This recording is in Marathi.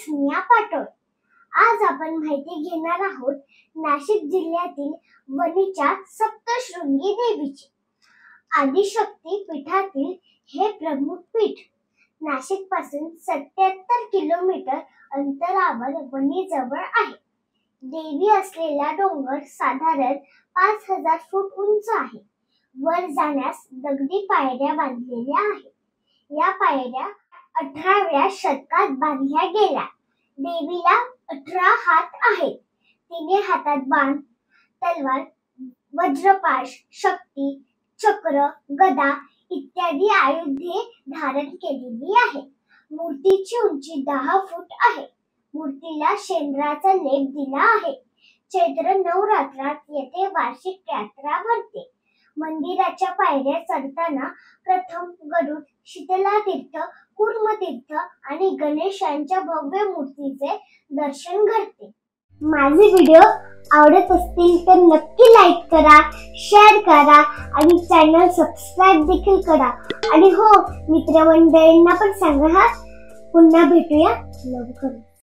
स्नेहा पाटोळे। आज आपण माहिती घेणार आहोत नाशिक जिल्ह्यातील वणीच्या सप्तशृंगी देवीची। आदिशक्ती पीठातील हे प्रमुख पीठ नाशिक पासून 77 किलोमीटर अंतरावर वणी जवळ आहे। देवी असलेला डोंगर साधारण 5000 फूट उंच आहे। वर जाण्यास दगडी पायऱ्या बांधलेल्या आहेत। या पायऱ्या 18व्या शतकात बांधल्या गेल्या। देवीला 18 हात आहेत। तिने हातात बाण, तलवार, वज्रपाश, शक्ती, चक्र, गदा इत्यादी आयुधे धारण केलेली आहे। मूर्तीची उंची 10 फूट आहे। मूर्तीला शेंद्राचा लेप दिला आहे। चैत्र नवरात्रात येथे वार्षिक यात्रा भरते। मंदिराच्या पायऱ्या चढताना प्रथम गरुड, शीतलातीर्थ, कूर्मतीर्थ आणि गणेशांच्या भव्य मूर्तीचे दर्शन घडते। माझे व्हिडिओ आवडत असतील तर नक्की लाईक करा, शेअर करा आणि चॅनल सबस्क्राईब देखील करा। आणि हो, मित्रमंडळींना पण सांगा। पुन्हा भेटूया लवकर।